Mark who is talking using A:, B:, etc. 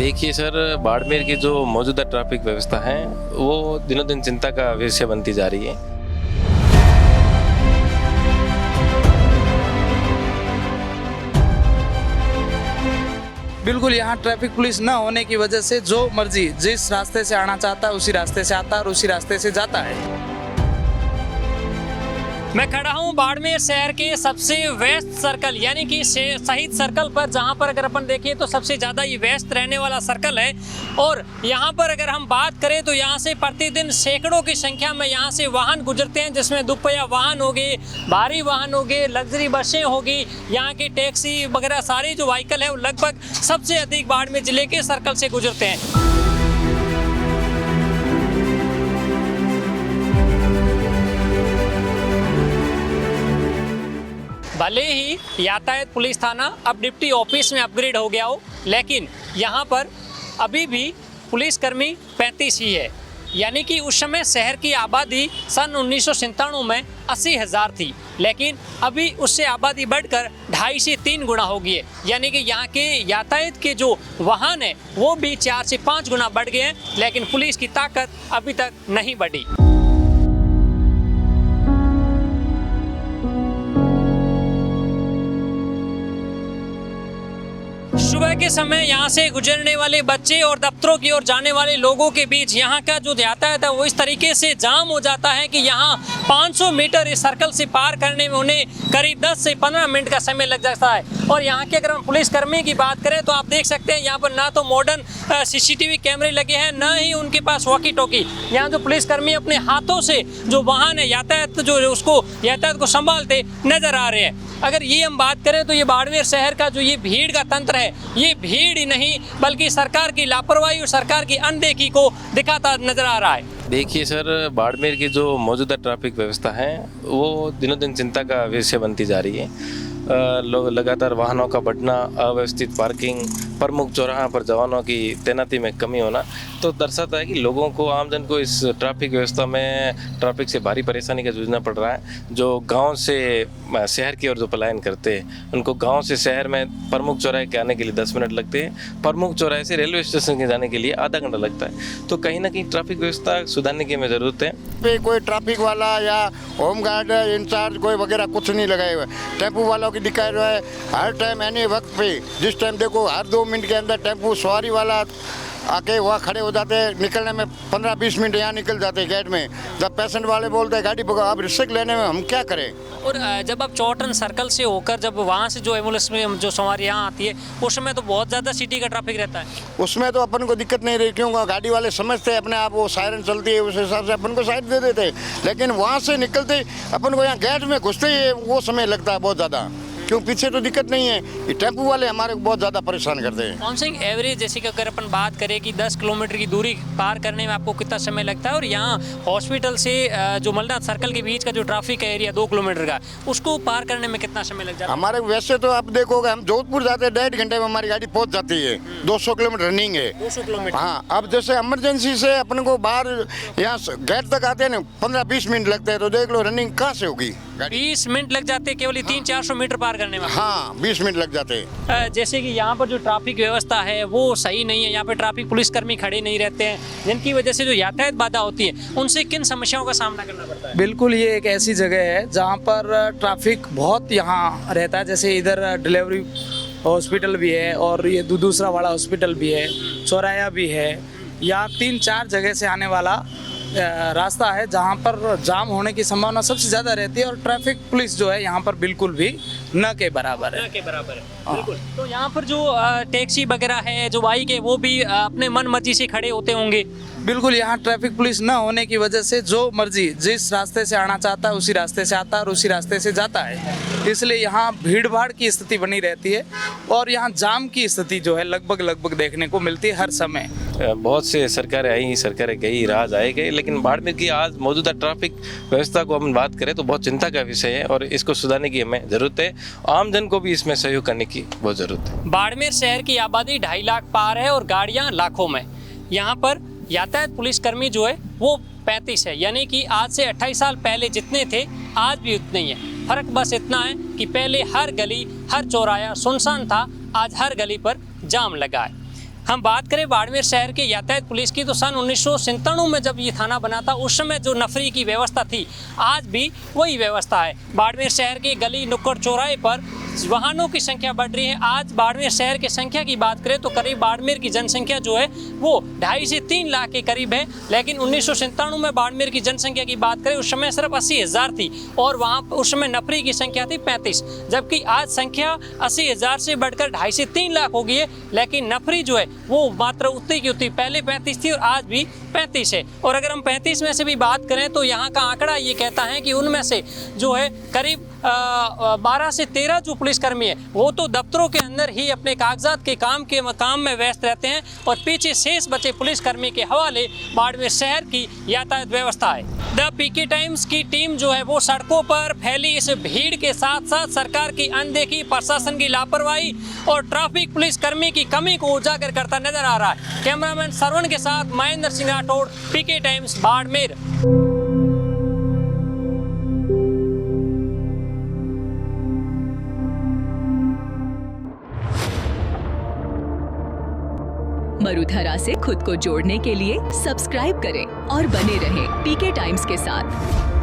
A: देखिए सर, बाड़मेर की जो मौजूदा ट्रैफिक व्यवस्था है वो दिनों दिन चिंता का विषय बनती जा रही है।
B: बिल्कुल, यहाँ ट्रैफिक पुलिस न होने की वजह से जो मर्जी जिस रास्ते से आना चाहता है उसी रास्ते से आता है और उसी रास्ते से जाता है।
C: मैं खड़ा हूँ बाड़मेर शहर के सबसे व्यस्त सर्कल यानी कि शहीद सर्कल पर, जहाँ पर अगर अपन देखें तो सबसे ज़्यादा ये व्यस्त रहने वाला सर्कल है। और यहाँ पर अगर हम बात करें तो यहाँ से प्रतिदिन सैकड़ों की संख्या में यहाँ से वाहन गुजरते हैं, जिसमें दुपहिया वाहन हो गए, भारी वाहन हो गए, लग्जरी बसें होगी, यहाँ की टैक्सी वगैरह सारी जो व्हीकल है वो लगभग सबसे अधिक बाड़मेर जिले के सर्कल से गुजरते हैं। भले ही यातायात पुलिस थाना अब डिप्टी ऑफिस में अपग्रेड हो गया हो, लेकिन यहाँ पर अभी भी पुलिसकर्मी 35 ही है। यानी कि उस समय शहर की आबादी सन 1997 में 80,000 थी, लेकिन अभी उससे आबादी बढ़कर 2.5 से 3 गुना हो गई है। यानी कि यहाँ के यातायात के जो वाहन है वो भी 4 से 5 गुना बढ़ गए हैं, लेकिन पुलिस की ताकत अभी तक नहीं बढ़ी। सुबह के समय यहाँ से गुजरने वाले बच्चे और दफ्तरों की ओर जाने वाले लोगों के बीच यहाँ का जो यातायात है वो इस तरीके से जाम हो जाता है कि यहाँ 500 मीटर इस सर्कल से पार करने में उन्हें करीब 10 से 15 मिनट का समय लग जाता है। और यहाँ के अगर हम पुलिसकर्मी की बात करें तो आप देख सकते हैं यहाँ पर ना तो मॉडर्न CCTV कैमरे लगे हैं, ना ही उनके पास वॉकी टॉकी। यहाँ जो पुलिसकर्मी अपने हाथों से जो वाहन है यातायात यातायात को संभालते नजर आ रहे हैं। अगर ये हम बात करें तो ये बाड़मेर शहर का जो ये भीड़ का तंत्र है, ये भीड़ ही नहीं बल्कि सरकार की लापरवाही और सरकार की अनदेखी को दिखाता नजर आ रहा है।
A: देखिए सर, बाड़मेर की जो मौजूदा ट्रैफिक व्यवस्था है वो दिनों दिन चिंता का विषय बनती जा रही है। लोग लगातार वाहनों का बढ़ना, अव्यवस्थित पार्किंग, प्रमुख चौराहा पर जवानों की तैनाती में कमी होना तो दर्शाता है कि लोगों को, आमजन को इस ट्रैफिक व्यवस्था में ट्रैफिक से भारी परेशानी का जूझना पड़ रहा है। जो गांव से शहर की ओर जो पलायन करते हैं उनको गांव से शहर में प्रमुख चौराहे के आने के लिए 10 मिनट लगते हैं, प्रमुख चौराहे से रेलवे स्टेशन के जाने के लिए आधा घंटा लगता है। तो कहीं ना कहीं ट्रैफिक व्यवस्था सुधारने की हमें ज़रूरत है।
D: कोई ट्रैफिक वाला या होमगार्ड इंचार्ज कोई वगैरह कुछ नहीं लगाए हुए। टेम्पू वालों की दिक्कत है, हर टाइम एनी वक्त पे जिस टाइम देखो हर 2 मिनट के अंदर टेम्पू सवारी वाला आके वहाँ खड़े हो जाते हैं। निकलने में 15-20 मिनट यहाँ निकल जाते हैं गेट में। जब पेशेंट वाले बोलते हैं गाड़ी पकड़ो, अब रिस्क लेने में हम क्या करें।
C: और जब आप चौटन सर्कल से होकर जब वहाँ से जो एम्बुलेंस में जो सवारी यहाँ आती है उस समय तो बहुत ज़्यादा सिटी का ट्रैफिक रहता है।
D: उसमें तो अपन को दिक्कत नहीं रही, क्योंकि गाड़ी वाले समझते हैं अपने आप, वो सायरन चलती है उस हिसाब से अपन को साइड दे देते। लेकिन वहाँ से निकलते अपन को यहाँ गेट में घुसते ही वो समय लगता है बहुत ज़्यादा, क्यों पीछे तो दिक्कत नहीं है। ये टेम्पू वाले हमारे को बहुत ज़्यादा परेशान करते हैं।
C: कौन सी एवरेज जैसे कि अगर अपन बात करें कि 10 किलोमीटर की दूरी पार करने में आपको कितना समय लगता है, और यहाँ हॉस्पिटल से जो मलनाथ सर्कल के बीच का जो ट्रैफिक का एरिया 2 किलोमीटर का, उसको पार करने में कितना समय लग जाता है?
D: हमारे वैसे तो आप देखोगे हम जोधपुर जाते हैं 1.5 घंटे में हमारी गाड़ी पहुँच जाती है। 200 किलोमीटर रनिंग है।
C: 200 किलोमीटर।
D: हाँ, अब जैसे इमरजेंसी से अपन को बाहर यहाँ गेट तक आते हैं ना 15-20 मिनट लगते हैं, तो देख लो रनिंग कहाँ से होगी।
C: 20 मिनट लग जाते हैं केवल 300-400 मीटर पार करने में।
D: हाँ, 20 मिनट लग जाते हैं।
C: जैसे कि यहाँ पर जो ट्रैफिक व्यवस्था है वो सही नहीं है, यहाँ पे ट्रैफिक पुलिसकर्मी खड़े नहीं रहते हैं, जिनकी वजह से जो यातायात बाधा होती है उनसे किन समस्याओं का सामना करना पड़ता है?
B: बिल्कुल, ये एक ऐसी जगह है जहाँ पर ट्रैफिक बहुत यहाँ रहता है। जैसे इधर डिलीवरी हॉस्पिटल भी है और ये दूसरा वाला हॉस्पिटल भी है, चौराया भी है। यहाँ 3-4 जगह से आने वाला रास्ता है जहाँ पर जाम होने की संभावना सबसे ज़्यादा रहती है। और ट्रैफिक पुलिस जो है यहाँ पर बिल्कुल भी न के बराबर है।
C: न के बराबर है, बिल्कुल। तो यहाँ पर जो टैक्सी वगैरह है, जो बाइक है, वो भी अपने मन मर्जी से खड़े होते होंगे।
B: बिल्कुल, यहाँ ट्रैफिक पुलिस न होने की वजह से जो मर्जी जिस रास्ते से आना चाहता है उसी रास्ते से आता है और उसी रास्ते से जाता है। इसलिए यहाँ भीड़ भाड़ की स्थिति बनी रहती है और यहाँ जाम की स्थिति जो है लगभग देखने को मिलती है हर समय।
A: बहुत से सरकारें आई, सरकारें गई, राज आए गए, लेकिन बाड़मेर की आज मौजूदा ट्रैफिक व्यवस्था को हम बात करें तो बहुत चिंता का विषय है और इसको सुधारने की हमें ज़रूरत है। आम जन को भी इसमें सहयोग करने की बहुत ज़रूरत है।
C: बाड़मेर शहर की आबादी 2.5 लाख पार है और गाड़ियाँ लाखों में। यहाँ पर यातायात पुलिसकर्मी जो है वो 35 है, यानी कि आज से 28 साल पहले जितने थे आज भी उतने ही है। फर्क बस इतना है कि पहले हर गली हर चौराया सुनसान था, आज हर गली पर जाम लगा है। हम बात करें बाड़मेर शहर के यातायात पुलिस की तो सन 1997 में जब ये थाना बना था उस समय जो नफरी की व्यवस्था थी आज भी वही व्यवस्था है। बाड़मेर शहर के गली नुक्कड़ चौराहे पर वाहनों की संख्या बढ़ रही है। आज बाड़मेर शहर की संख्या की बात करें तो करीब बाड़मेर की जनसंख्या जो है वो 2.5 से 3 लाख के करीब है, लेकिन 1997 में बाड़मेर की जनसंख्या की बात करें उस समय सिर्फ 80,000 थी और वहाँ उस समय नफरी की संख्या थी 35, जबकि आज संख्या 80,000 से बढ़कर 2.5 से 3 लाख हो गई है, लेकिन नफरी जो है वो मात्र उतनी की उतनी, पहले 35 थी और आज भी 35 है। और अगर हम 35 में से भी बात करें तो यहाँ का आंकड़ा ये कहता है कि उनमें से जो है करीब 12 से 13 जो पुलिसकर्मी है वो तो दफ्तरों के अंदर ही अपने कागजात के काम में व्यस्त रहते हैं और पीछे शेष बचे पुलिसकर्मी के हवाले बाड़मेर शहर की यातायात व्यवस्था है। द पीके टाइम्स की टीम जो है वो सड़कों पर फैली इस भीड़ के साथ साथ सरकार की अनदेखी, प्रशासन की लापरवाही और ट्रैफिक पुलिसकर्मी की कमी को उजागर करता नजर आ रहा है। कैमरामैन सरवण के साथ महेंद्र सिंह राठौड़, पीके टाइम्स, बाड़मेर।
E: मरुधरा से खुद को जोड़ने के लिए सब्सक्राइब करें और बने रहें पीके टाइम्स के साथ।